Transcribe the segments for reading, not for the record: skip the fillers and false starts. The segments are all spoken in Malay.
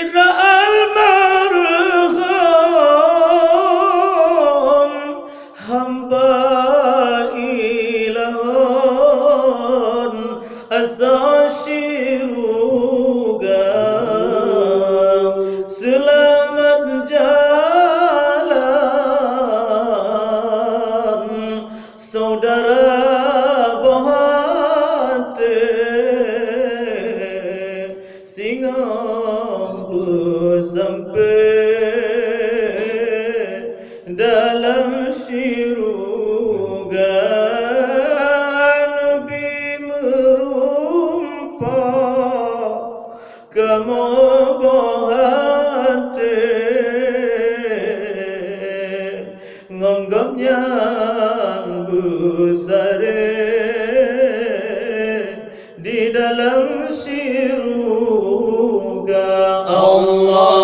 al-marhum hamba ilahun asashiruga selamat jalan saudara bohate singa sampai dalam syurga Nabi merumpa kamu bohate ngonggomnya besare di dalam syurga Allah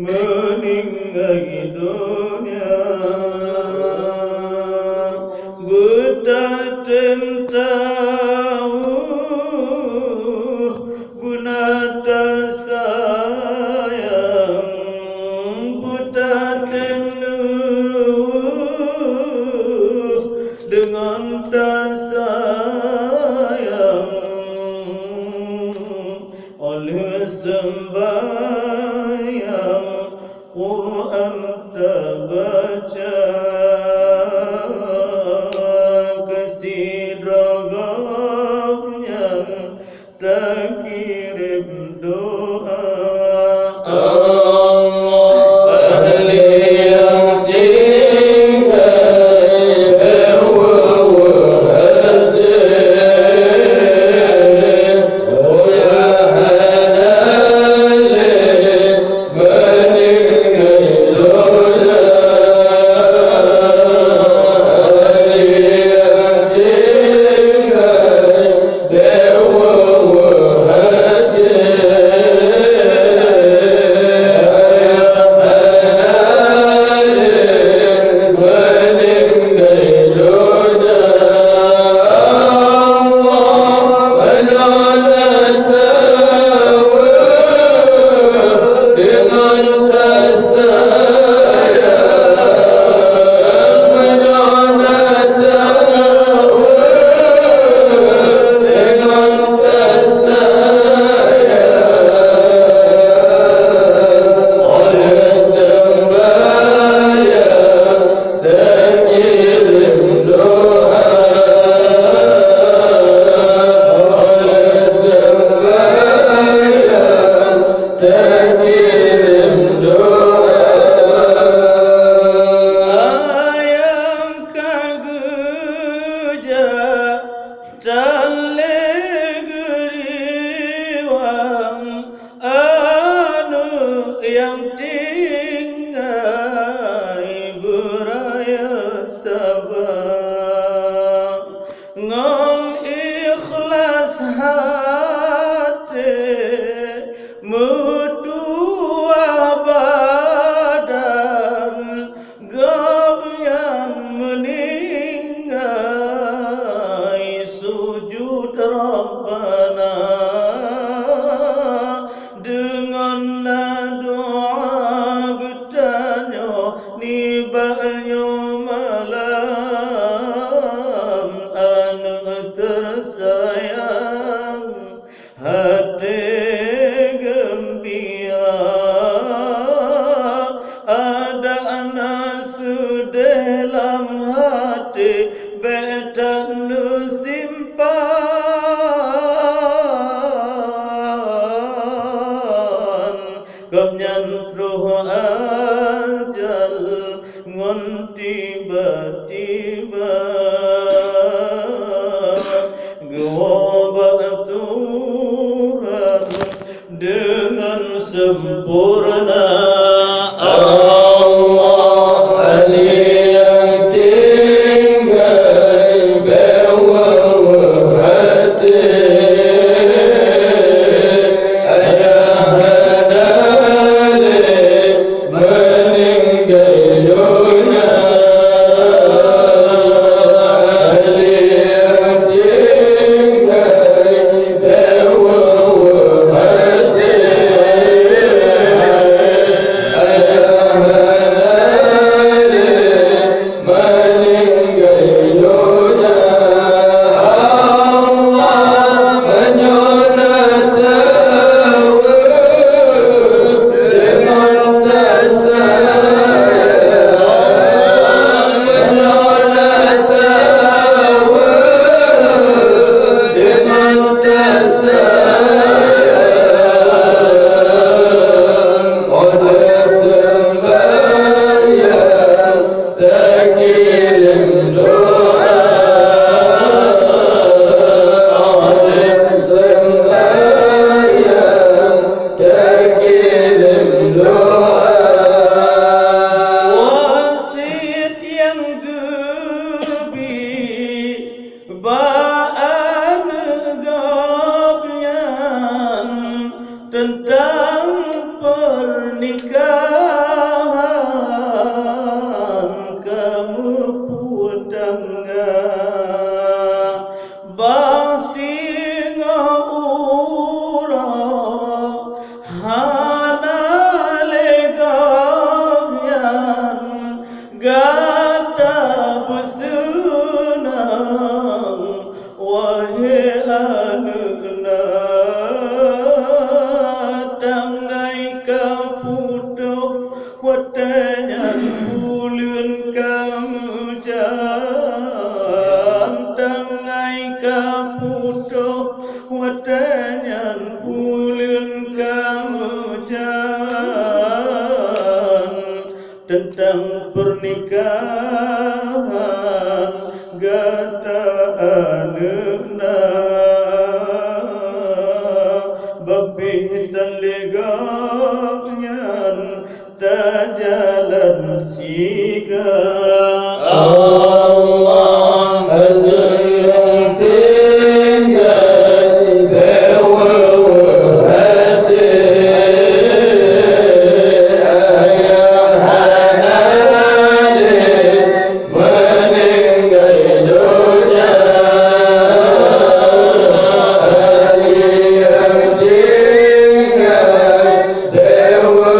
meninggal dunia buta tahu guna tak sayang buta dengan tak sayang oleh sembahyang Quran terbaca kesidagangnya tak kirim doa yang tinggai beraya sabar ngam ikhlas hati mutua badan gam meninggai sujud Rabbana gom nyantruh ajal ngon tiba-tiba gewabah Tuhan dengan sempurna. Allah yang tinggal bawah hati ayah hadale meninggal dunia. yang tinggal bawah hati tentang pernikahan kamu putangga basinga ura hanale gamyan gata besenang wahai anakna watanyan bulan kamu jan tangai kaputo watanyan bulan kamu jan tentang pernikahan gata anuna babitan legapnyan jalan siga. Allah yang tinggal bawah hati ayah hanale meninggal dunia. yang tinggal bawah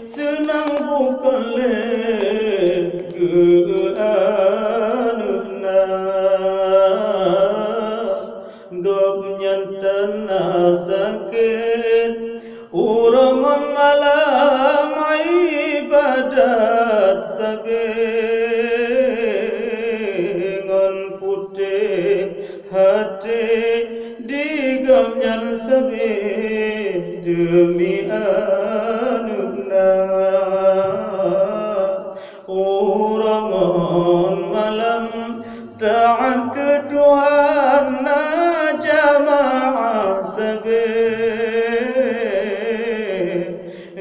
senang bukan anuna gopnyan tanah sakit urangan malam ibadat sagengan putih hati digamnyan sabit demi anuna orang malam taat ke Tuhan jamaah sabe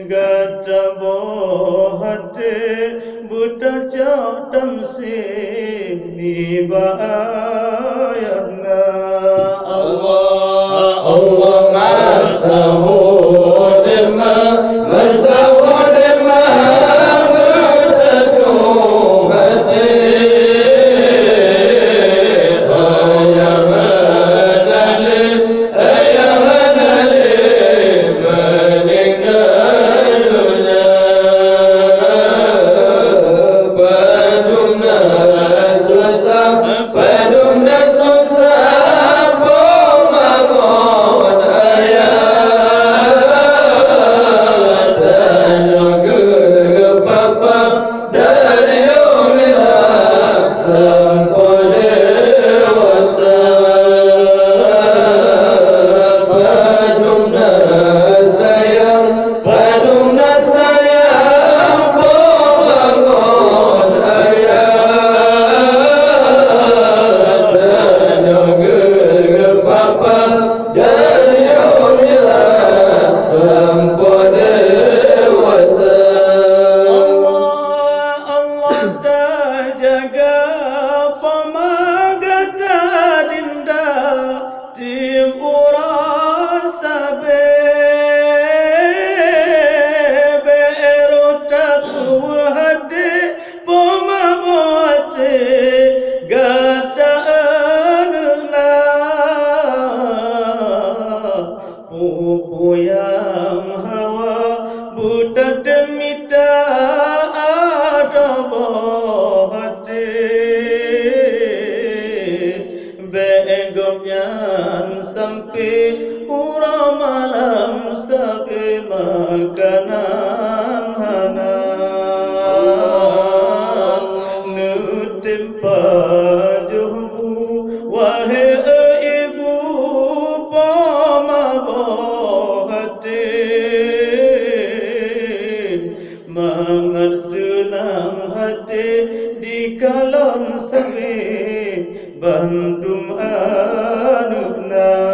gata bohate buta jauh se di bayana Allah Allah masahud masahud Pupuyam hawa buta demita adabohate begomnyan sampai ura malam sampai makanan hana nutimpa juhbu wahai ibu mangat senang hati di kalon sami bandung anuna